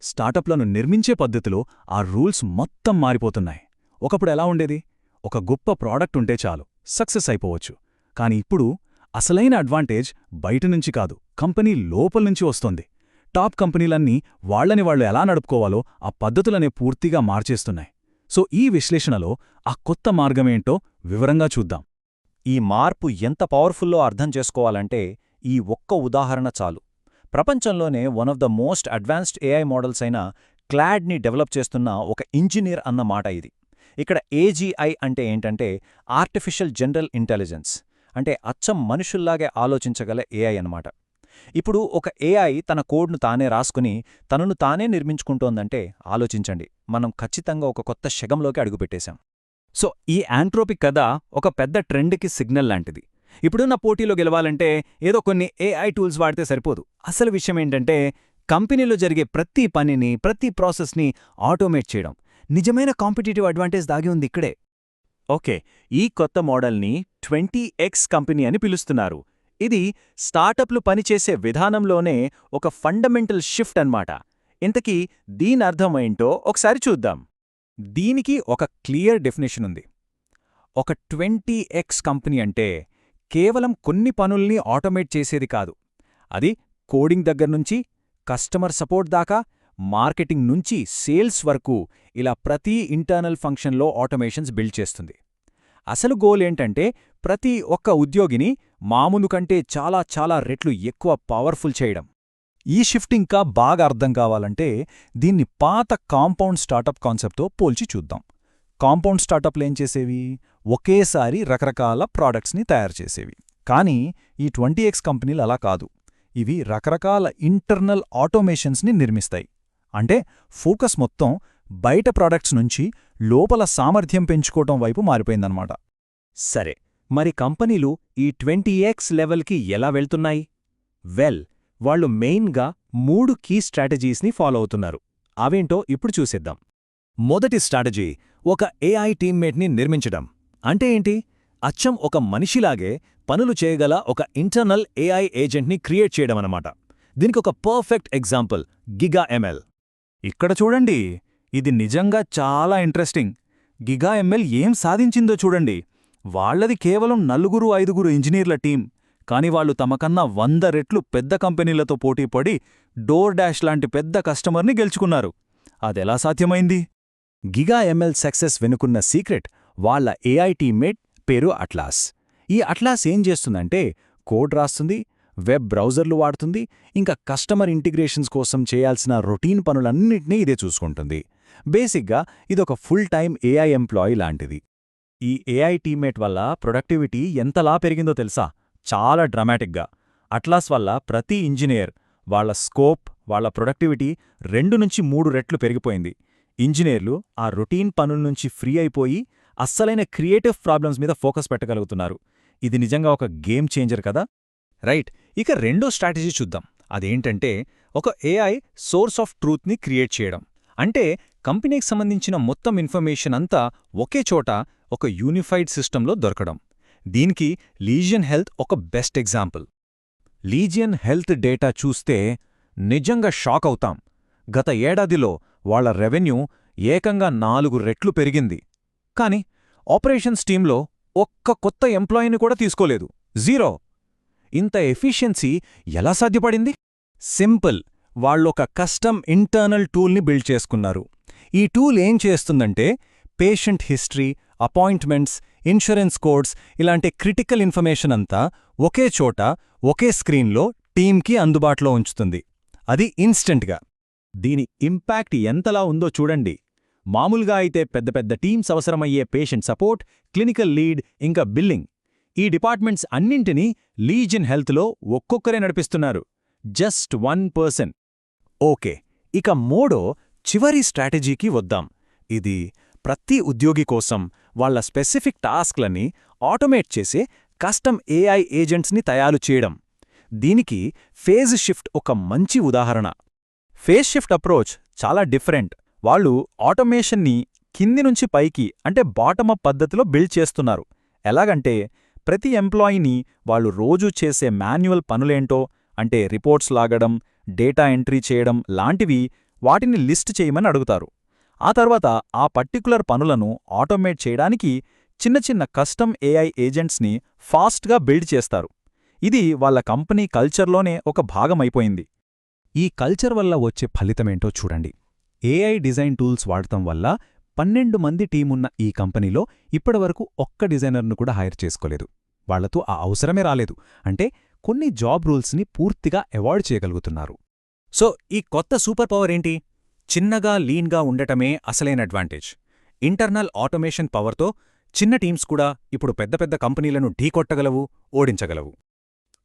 స్టార్టప్లను నిర్మించే పద్ధతిలో ఆ రూల్స్ మొత్తం మారిపోతున్నాయి. ఒకప్పుడు ఎలా ఉండేది? ఒక గొప్ప ప్రాడక్ట్ ఉంటే చాలు, సక్సెస్ అయిపోవచ్చు. కాని ఇప్పుడు అసలైన అడ్వాంటేజ్ బయటనుంచి కాదు, కంపెనీ లోపల్నుంచి వస్తోంది. టాప్ కంపెనీలన్నీ వాళ్లని వాళ్లు ఎలా నడుపుకోవాలో ఆ పద్ధతులనే పూర్తిగా మార్చేస్తున్నాయి. సో ఈ విశ్లేషణలో ఆ కొత్త మార్గమేంటో వివరంగా చూద్దాం. ఈ మార్పు ఎంత పవర్ఫుల్లో అర్థం చేసుకోవాలంటే ఈ ఒక్క ఉదాహరణ చాలు. ప్రపంచంలోనే one of the most advanced AI models అయిన క్లాడ్ని డెవలప్ చేస్తున్న ఒక ఇంజనీర్ అన్న మాట ఇది. ఇక్కడ ఏజీఐ అంటే ఏంటంటే ఆర్టిఫిషియల్ జనరల్ ఇంటెలిజెన్స్, అంటే అచ్చం మనుషుల్లాగే ఆలోచించగల ఏఐ అన్నమాట. ఇప్పుడు ఒక ఏఐ తన కోడ్ను తానే రాసుకుని తనను తానే నిర్మించుకుంటోందంటే ఆలోచించండి, మనం ఖచ్చితంగా ఒక కొత్త శకంలోకి అడుగుపెట్టేశాం. సో ఈ యాంట్రోపిక్ కథ ఒక పెద్ద ట్రెండ్కి సిగ్నల్ లాంటిది. ఇప్పుడున్న పోటీలో గెలవాలంటే ఏదో కొన్ని ఏఐ టూల్స్ వాడితే సరిపోదు. అసలు విషయమేంటంటే కంపెనీలో జరిగే ప్రతి పనిని, ప్రతి ప్రాసెస్ని ఆటోమేట్ చేయడం. నిజమైన కాంపిటీటివ్ అడ్వాంటేజ్ దాగి ఉంది ఇక్కడే. ఓకే, ఈ కొత్త మోడల్ని 20x కంపెనీ అని పిలుస్తున్నారు. ఇది స్టార్టప్లు పనిచేసే విధానంలోనే ఒక ఫండమెంటల్ షిఫ్ట్ అన్నమాట. ఇంతకీ దీనర్థమేంటో ఒకసారి చూద్దాం. దీనికి ఒక క్లియర్ డెఫినేషన్ ఉంది. ఒక 20x కంపెనీ అంటే కేవలం కొన్ని పనుల్ని ఆటోమేట్ చేసేది కాదు. అది కోడింగ్ దగ్గర్నుంచి కస్టమర్ సపోర్ట్ దాకా, మార్కెటింగ్ నుంచి సేల్స్ వరకు ఇలా ప్రతి ఇంటర్నల్ ఫంక్షన్లో ఆటోమేషన్స్ బిల్డ్ చేస్తుంది. అసలు గోల్ ఏంటంటే ప్రతి ఒక్క ఉద్యోగిని మామూలు కంటే చాలా చాలా రెట్లు ఎక్కువ పవర్ఫుల్ చేయడం. ఈ షిఫ్ట్ ఇంకా బాగా అర్థం కావాలంటే దీన్ని పాత కాంపౌండ్ స్టార్టప్ కాన్సెప్ట్తో పోల్చి చూద్దాం. కాంపౌండ్ స్టార్టప్లేం చేసేవి? ఒకేసారి రకరకాల ప్రాడక్ట్స్ని తయారు చేసేవి. కానీ ఈ 20x కంపెనీలు అలా కాదు. ఇవి రకరకాల ఇంటర్నల్ ఆటోమేషన్స్ని నిర్మిస్తాయి. అంటే ఫోకస్ మొత్తం బయట ప్రాడక్ట్స్ నుంచి లోపల సామర్థ్యం పెంచుకోవటం వైపు మారిపోయిందన్నమాట. సరే, మరి కంపెనీలు ఈ 20x లెవెల్కి ఎలా వెళ్తున్నాయి? వాళ్ళు మెయిన్గా 3 కీ స్ట్రాటజీస్ని ఫాలో అవుతున్నారు. అవేంటో ఇప్పుడు చూసేద్దాం. మొదటి స్ట్రాటజీ ఒక ఏఐ టీమ్మేట్ని నిర్మించడం. అంటే ఏంటి? అచ్చం ఒక మనిషిలాగే పనులు చేయగల ఒక ఇంటర్నల్ ఏఐ ఏజెంట్ని క్రియేట్ చేయడమన్నమాట. దీనికొక పర్ఫెక్ట్ ఎగ్జాంపుల్ గిగా ఎంఎల్. ఇక్కడ చూడండి, ఇది నిజంగా చాలా ఇంట్రెస్టింగ్. గిగా ఎంఎల్ ఏం సాధించిందో చూడండి. వాళ్లది కేవలం 4-5 ఇంజనీర్ల టీం. కాని వాళ్లు తమకన్నా 100 రెట్లు పెద్ద కంపెనీలతో పోటీపడి డోర్ డాష్ లాంటి పెద్ద కస్టమర్ని గెలుచుకున్నారు. అదెలా సాధ్యమైంది? గిగా ఎంఎల్ సక్సెస్ వెనుకున్న సీక్రెట్ వాళ్ల ఏఐ టీమ్మేట్ పేరు అట్లాస్. ఈ అట్లాస్ ఏం చేస్తుందంటే కోడ్ రాస్తుంది, వెబ్ బ్రౌజర్లు వాడుతుంది, ఇంకా కస్టమర్ ఇంటిగ్రేషన్స్ కోసం చేయాల్సిన రొటీన్ పనులన్నింటినీ ఇదే చూసుకుంటుంది. బేసిక్గా ఇదొక ఫుల్ టైం ఏఐ ఎంప్లాయీ లాంటిది. ఈ ఏఐ టీమ్మేట్ వల్ల ప్రొడక్టివిటీ ఎంతలా పెరిగిందో తెలుసా? చాలా డ్రమాటిక్గా. అట్లాస్ వల్ల ప్రతి ఇంజనీర్ వాళ్ల స్కోప్, వాళ్ల ప్రొడక్టివిటీ 2-3 రెట్లు పెరిగిపోయింది. ఇంజనీర్లు ఆ రొటీన్ పనుల్నుంచి ఫ్రీ అయిపోయి అస్సలైన క్రియేటివ్ ప్రాబ్లమ్స్ మీద ఫోకస్ పెట్టగలుగుతున్నారు. ఇది నిజంగా ఒక గేమ్ చేంజర్ కదా. రైట్, ఇక రెండో స్ట్రాటజీ చూద్దాం. అదేంటంటే ఒక ఏఐ సోర్స్ ఆఫ్ ట్రూత్ని క్రియేట్ చేయడం. అంటే కంపెనీకి సంబంధించిన మొత్తం ఇన్ఫర్మేషన్ అంతా ఒకే చోట ఒక యూనిఫైడ్ సిస్టంలో దొరకడం. దీనికి లీజియన్ హెల్త్ ఒక best example. Legion health data చూస్తే నిజంగా షాక్ అవుతాం. గత ఏడాదిలో వాళ్ల రెవెన్యూ ఏకంగా 4 రెట్లు పెరిగింది. కాని ఆపరేషన్స్ టీంలో ఒక్క కొత్త ఎంప్లాయీని కూడా తీసుకోలేదు, 0. ఇంత ఎఫిషియన్సీ ఎలా సాధ్యపడింది? సింపుల్, వాళ్ళొక కస్టమ్ ఇంటర్నల్ టూల్ని బిల్డ్ చేసుకున్నారు. ఈ టూల్ ఏం చేస్తుందంటే patient history, appointments, insurance codes ఇలాంటి క్రిటికల్ ఇన్ఫర్మేషన్ అంతా ఒకే చోట ఒకే స్క్రీన్లో టీంకి అందుబాటులో ఉంచుతుంది. అది ఇన్స్టెంట్గా. దీని ఇంపాక్ట్ ఎంతలా ఉందో చూడండి. మామూలుగా అయితే పెద్ద పెద్ద టీమ్స్ అవసరమయ్యే పేషెంట్ సపోర్ట్, క్లినికల్ లీడ్, ఇంకా బిల్లింగ్, ఈ డిపార్ట్మెంట్స్ అన్నింటినీ లీజియన్ హెల్త్లో ఒక్కొక్కరే నడిపిస్తున్నారు. Just 1 person. ఓకే, ఇక మూడో చివరి స్ట్రాటజీకి వద్దాం. ఇది ప్రతి ఉద్యోగి కోసం వాళ్ల స్పెసిఫిక్ టాస్క్లని ఆటోమేట్ చేసే కస్టమ్ ఏఐ ఏజెంట్స్ని తయారు చేయడం. దీనికి ఫేజ్ షిఫ్ట్ ఒక మంచి ఉదాహరణ. ఫేజ్ షిఫ్ట్ అప్రోచ్ చాలా డిఫరెంట్. వాళ్ళు ఆటోమేషన్ని కింది నుంచి పైకి, అంటే బాటమప్ పద్ధతిలో బిల్డ్ చేస్తున్నారు. ఎలాగంటే ప్రతి ఎంప్లాయీని వాళ్ళు రోజూ చేసే మాన్యువల్ పనులేంటో, అంటే రిపోర్ట్స్ లాగడం, డేటా ఎంట్రీ చేయడం లాంటివి వాటిని లిస్ట్ చేయమని అడుగుతారు. ఆ తర్వాత ఆ పర్టిక్యులర్ పనులను ఆటోమేట్ చేయడానికి చిన్న చిన్న కస్టమ్ ఏఐ ఏజెంట్స్ని ఫాస్ట్గా బిల్డ్ చేస్తారు. ఇది వాళ్ళ కంపెనీ కల్చర్లోనే ఒక భాగమైపోయింది. ఈ కల్చర్ వల్ల వచ్చే ఫలితమేంటో చూడండి. ఏఐ డిజైన్ టూల్స్ వాడటం వల్ల 12 మంది టీమున్న ఈ కంపెనీలో ఇప్పటివరకు ఒక్క డిజైనర్ను కూడా హైర్ చేసుకోలేదు. వాళ్లతో ఆ అవసరమే రాలేదు. అంటే కొన్ని జాబ్ రూల్స్ని పూర్తిగా అవాయిడ్ చేయగలుగుతున్నారు. సో ఈ కొత్త సూపర్ పవర్ ఏంటి? చిన్నగా లీన్గా ఉండటమే అసలైన అడ్వాంటేజ్. ఇంటర్నల్ ఆటోమేషన్ పవర్తో చిన్న టీమ్స్ కూడా ఇప్పుడు పెద్ద పెద్ద కంపెనీలను ఢీకొట్టగలవు, ఓడించగలవు.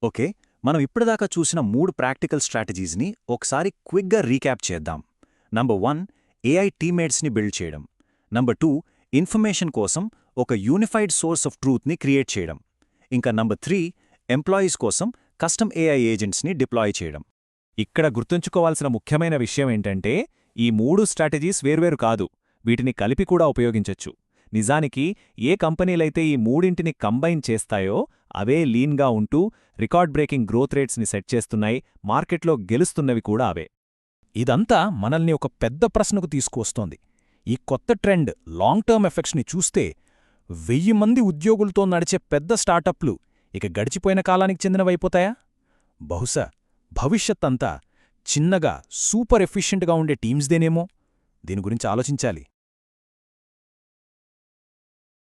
ఓకే, మనం ఇప్పటిదాకా చూసిన 3 ప్రాక్టికల్ స్ట్రాటజీస్ని ఒకసారి క్విక్గా రీక్యాప్ చేద్దాం. నంబర్ 1, ఏఐ టీమ్మేట్స్ని బిల్డ్ చేయడం. నంబర్ 2, ఇన్ఫర్మేషన్ కోసం ఒక యూనిఫైడ్ సోర్స్ ఆఫ్ ట్రూత్ని క్రియేట్ చేయడం. ఇంకా నంబర్ 3, ఎంప్లాయీస్ కోసం కస్టమ్ ఏఐ ఏజెంట్స్ని డిప్లాయ్ చేయడం. ఇక్కడ గుర్తుంచుకోవాల్సిన ముఖ్యమైన విషయం ఏంటంటే, ఈ 3 స్ట్రాటజీస్ వేర్వేరు కాదు, వీటిని కలిపి కూడా ఉపయోగించొచ్చు. నిజానికి ఏ కంపెనీలైతే ఈ మూడింటిని కంబైన్ చేస్తాయో అవే లీన్గా ఉంటూ రికార్డ్ బ్రేకింగ్ గ్రోత్ రేట్స్ని సెట్ చేస్తున్నాయి, మార్కెట్లో గెలుస్తున్నవి కూడా అవే. ఇదంతా మనల్ని ఒక పెద్ద ప్రశ్నకు తీసుకువస్తోంది. ఈ కొత్త ట్రెండ్ లాంగ్ టర్మ్ ఎఫెక్ట్స్ని చూస్తే 1000 మంది ఉద్యోగులతో నడిచే పెద్ద స్టార్టప్లు ఇక గడిచిపోయిన కాలానికి చెందినవైపోతాయా? బహుశా భవిష్యత్తంతా చిన్నగా సూపర్ ఎఫిషియెంట్గా ఉండే టీమ్స్దేనేమో. దీని గురించి ఆలోచించాలి.